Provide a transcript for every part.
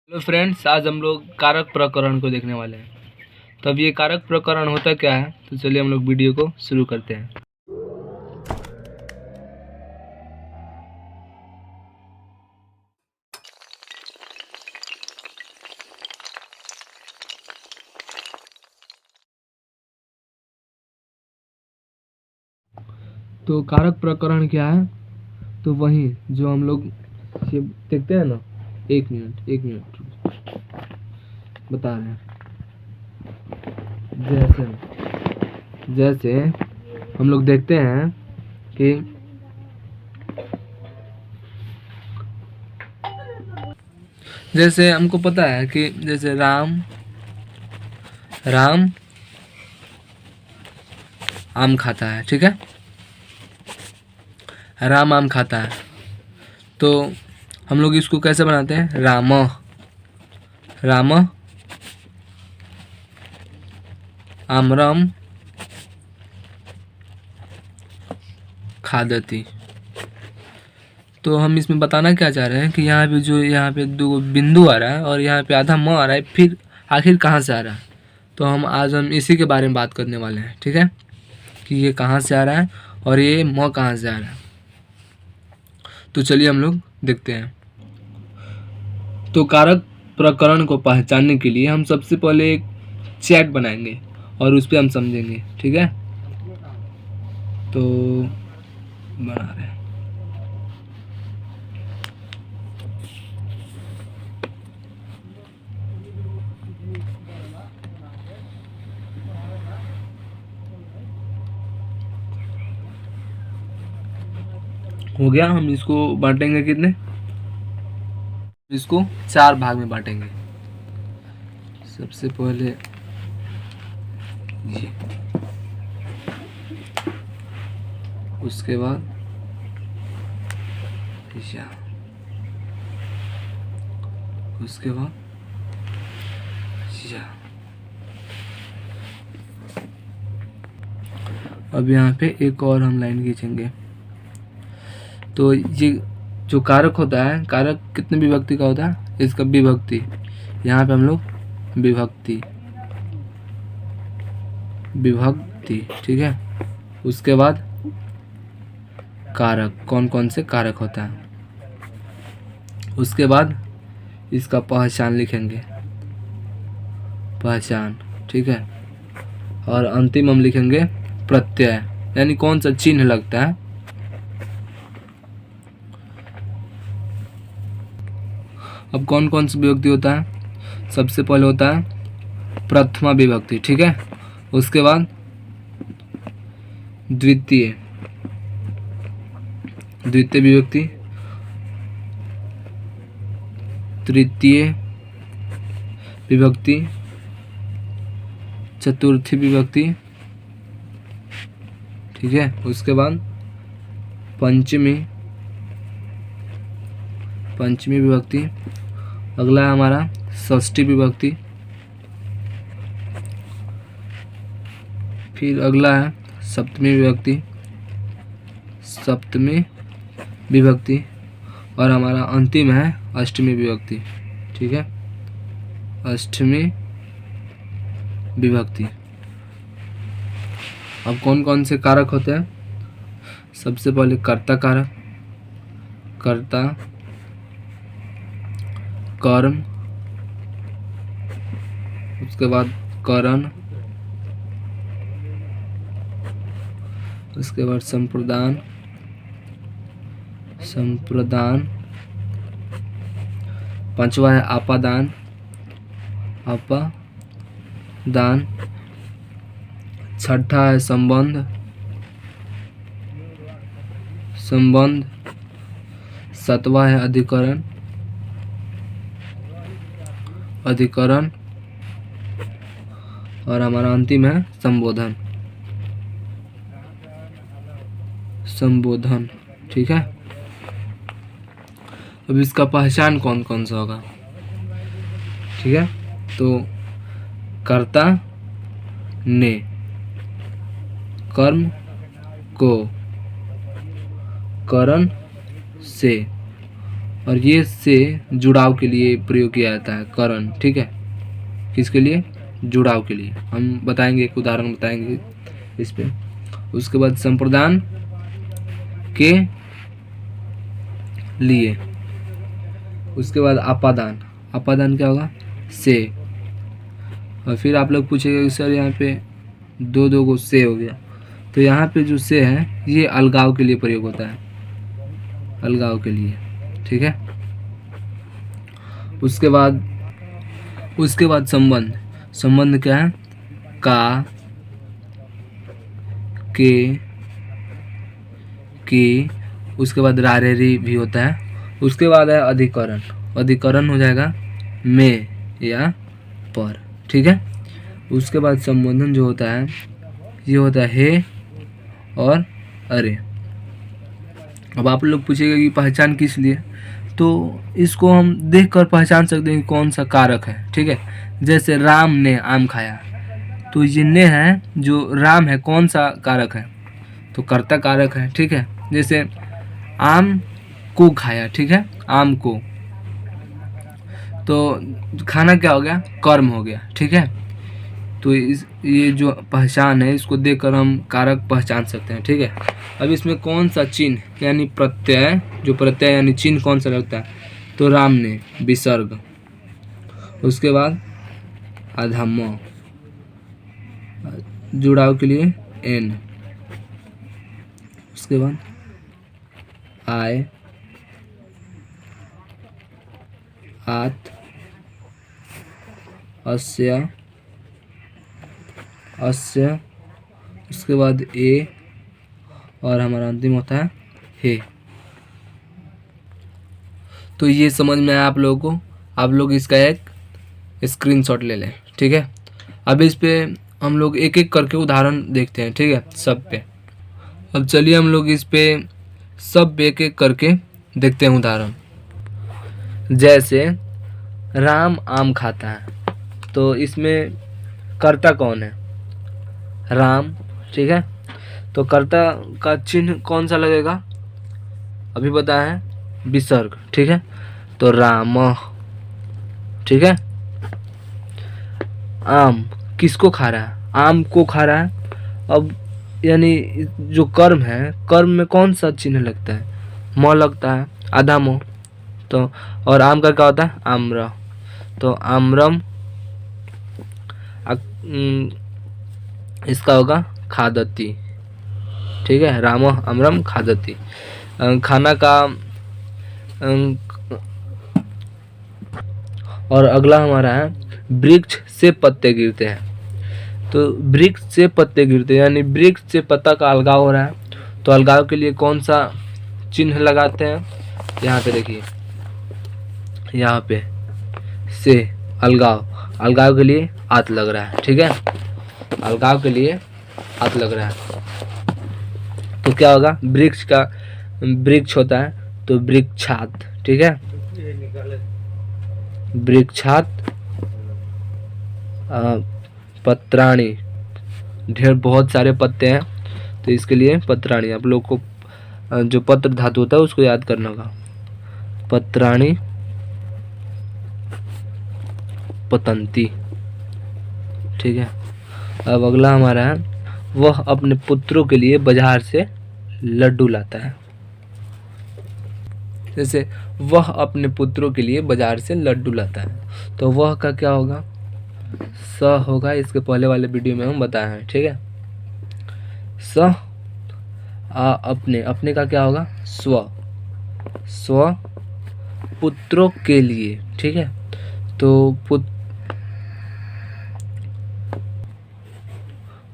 Hello friends, आज हम लोग कारक प्रकरण को देखने वाले हैं। तो अब ये कारक प्रकरण होता क्या है, तो चलिए हम लोग वीडियो को शुरू करते हैं। तो कारक प्रकरण क्या है, तो वही जो हम लोग ये देखते हैं ना। एक मिनट बता रहे हैं। जैसे हम लोग देखते हैं कि जैसे हमको पता है कि जैसे राम आम खाता है, ठीक है। राम आम खाता है, तो हम लोग इसको कैसे बनाते हैं? राम आमरम खादती। तो हम इसमें बताना क्या चाह रहे हैं कि यहाँ पे दो बिंदु आ रहा है और यहाँ पे आधा म आ रहा है, फिर आखिर कहाँ से आ रहा है। तो हम इसी के बारे में बात करने वाले हैं, ठीक है, कि ये कहाँ से आ रहा है और ये म कहाँ से आ रहा है। तो चलिए हम लोग देखते हैं। तो कारक प्रकरण को पहचानने के लिए हम सबसे पहले एक चैट बनाएंगे और उस पर हम समझेंगे, ठीक है। तो बना रहे हैं। हो गया। हम इसको बांटेंगे कितने? इसको 4 भाग में बांटेंगे। सबसे पहले ये, उसके बाद या, उसके बाद या। अब यहाँ पे एक और हम लाइन खींचेंगे। तो ये जो कारक होता है, कारक कितने विभक्ति का होता है? इसका विभक्ति। यहाँ पे हम लोग विभक्ति, ठीक है। उसके बाद कारक, कौन कौन से कारक होता है। उसके बाद इसका पहचान लिखेंगे, पहचान, ठीक है। और अंतिम हम लिखेंगे प्रत्यय, यानी कौन सा चिन्ह लगता है। अब कौन कौन सी विभक्ति होता है? सबसे पहले होता है प्रथमा विभक्ति, ठीक है। उसके बाद द्वितीय विभक्ति, तृतीय विभक्ति, चतुर्थी विभक्ति, ठीक है। उसके बाद पंचमी विभक्ति। अगला है हमारा षष्ठी विभक्ति। फिर अगला है सप्तमी विभक्ति। और हमारा अंतिम है अष्टमी विभक्ति, ठीक है, अष्टमी विभक्ति। अब कौन कौन से कारक होते हैं? सबसे पहले कर्ता कारक, कर्ता, कर्म, उसके बाद करण, उसके बाद संप्रदान, पांचवा है आपादान, छठा है संबंध, सातवां है अधिकरण, और हमारा अंतिम है संबोधन, ठीक है। अब इसका पहचान कौन कौन सा होगा, ठीक है। तो कर्ता ने कर्म को करण से और ये से जुड़ाव के लिए प्रयोग किया जाता है करण, ठीक है। किसके लिए? जुड़ाव के लिए। हम बताएंगे, एक उदाहरण बताएंगे इस पे। उसके बाद संप्रदान के लिए। उसके बाद आपादान। आपादान क्या होगा? से। और फिर आप लोग पूछेंगे कि सर यहाँ पे दो दो को से हो गया, तो यहाँ पे जो से है ये अलगाव के लिए प्रयोग होता है, अलगाव के लिए, ठीक है। उसके बाद संबंध। संबंध क्या है? का, के। उसके बाद रारेरी भी होता है। उसके बाद है अधिकरण। अधिकरण हो जाएगा में या पर, ठीक है। उसके बाद संबोधन जो होता है ये होता है हे और अरे। अब आप लोग पूछेंगे कि पहचान किस लिए, तो इसको हम देखकर पहचान सकते हैं कि कौन सा कारक है, ठीक है। जैसे राम ने आम खाया, तो ये ने है जो राम है, कौन सा कारक है? तो कर्ता कारक है, ठीक है। जैसे आम को खाया, ठीक है, आम को, तो खाना क्या हो गया? कर्म हो गया, ठीक है। तो ये जो पहचान है इसको देखकर हम कारक पहचान सकते हैं, ठीक है। अब इसमें कौन सा चिन्ह यानी प्रत्यय, जो प्रत्यय यानी चिन्ह कौन सा लगता है? तो राम ने, विसर्ग। उसके बाद अधम, जुड़ाव के लिए एन। उसके बाद आय, आत, अस्य, अस्य। उसके बाद ए और हमारा अंतिम होता है हे। तो ये समझ में आया आप लोगों को? आप लोग इसका एक स्क्रीनशॉट ले लें, ठीक है। अब इस पे हम लोग एक एक करके उदाहरण देखते हैं, ठीक है, सब पे। अब चलिए हम लोग इस पे सब एक एक करके देखते हैं उदाहरण। जैसे राम आम खाता है, तो इसमें कर्ता कौन है? राम, ठीक है। तो कर्ता का चिन्ह कौन सा लगेगा? अभी बताया है, विसर्ग, ठीक है। तो राम, ठीक है। आम किसको खा रहा है? आम को खा रहा है। अब यानी जो कर्म है, कर्म में कौन सा चिन्ह लगता है? म लगता है, आधा म। तो और आम का क्या होता है? आम्र। तो आम्रम इसका होगा खादती, ठीक है। राम आम्रम खादती। खाना का और अगला हमारा है वृक्ष से पत्ते गिरते हैं। तो वृक्ष से पत्ते गिरते हैं यानी वृक्ष से पत्ता का अलगाव हो रहा है। तो अलगाव के लिए कौन सा चिन्ह लगाते हैं? यहाँ पे देखिए, यहाँ पे से अलगाव, अलगाव के लिए आत लग रहा है, ठीक है। अलगाव के लिए आत लग रहा है। तो क्या होगा? वृक्ष का वृक्ष होता है तो वृक्षात, ठीक है। वृक्षात पत्राणी, ढेर बहुत सारे पत्ते हैं तो इसके लिए पत्राणी। आप लोग को जो पत्र धातु होता है उसको याद करना होगा। पत्राणी पतंती, ठीक है। अब अगला हमारा है, वह अपने पुत्रों के लिए बाजार से लड्डू लाता है। जैसे वह अपने पुत्रों के लिए बाजार से लड्डू लाता है, तो वह का क्या होगा? स होगा। इसके पहले वाले वीडियो में हम बताए हैं, ठीक है। स अपने, अपने का क्या होगा? स्व। स्व पुत्रों के लिए, ठीक है। तो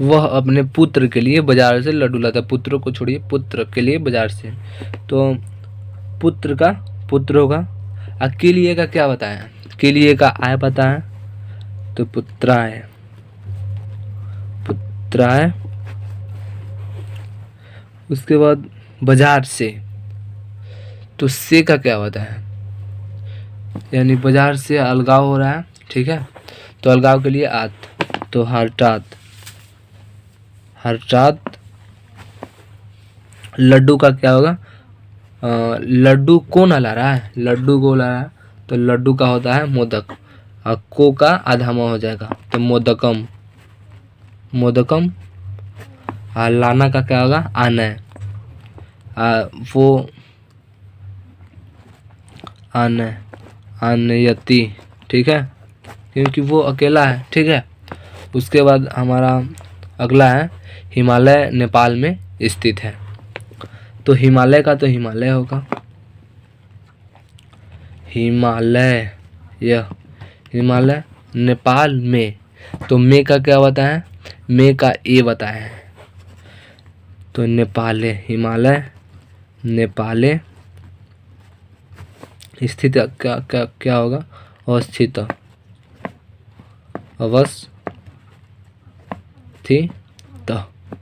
वह अपने पुत्र के लिए बाजार से लड्डू लाता है। पुत्रों को छोड़िए, पुत्र के लिए बाजार से। तो पुत्र का पुत्र होगा। के लिए का क्या बताया? के लिए का आय बताया, तो पुत्राय, पुत्राय। उसके बाद बाजार से, तो से का क्या होता है? यानी बाजार से अलगाव हो रहा है, ठीक है। तो अलगाव के लिए आत, तो हरटात, हरटात। लड्डू का क्या होगा? लड्डू को ना ला रहा है, लड्डू को ला रहा है, तो लड्डू का होता है मोदक, और को का आधा म हो जाएगा तो मोदकम, मोदकम। लाना का क्या होगा, आनय, वो आनय, आनयति, ठीक है, क्योंकि वो अकेला है, ठीक है। उसके बाद हमारा अगला है हिमालय नेपाल में स्थित है। तो हिमालय का तो हिमालय होगा, हिमालय, यह हिमालय। नेपाल में, तो में का क्या बताया, में का ए बताया है, तो नेपाले, हिमालय नेपाले स्थित क्या क्या क्या होगा, अवस्थित, अवस्थित,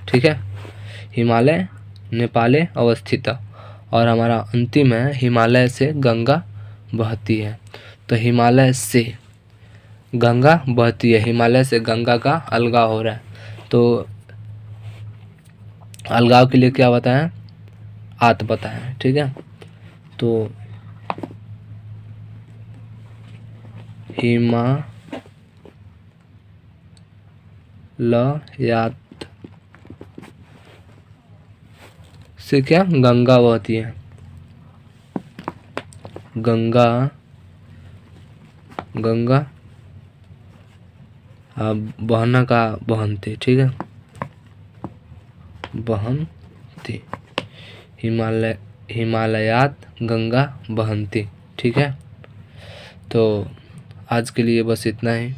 ठीक है, हिमालय नेपाले अवस्थित। और हमारा अंतिम है हिमालय से गंगा बहती है। तो हिमालय से गंगा बहती है, हिमालय से गंगा का अलगाव हो रहा है, तो अलगाव के लिए क्या बताएं, आत बताएं, ठीक है। तो हिमालयात से क्या गंगा बहती है, गंगा, गंगा बहना का बहनती, ठीक है, बहनती, हिमालय, हिमालयात गंगा बहनती, ठीक है। तो आज के लिए बस इतना ही।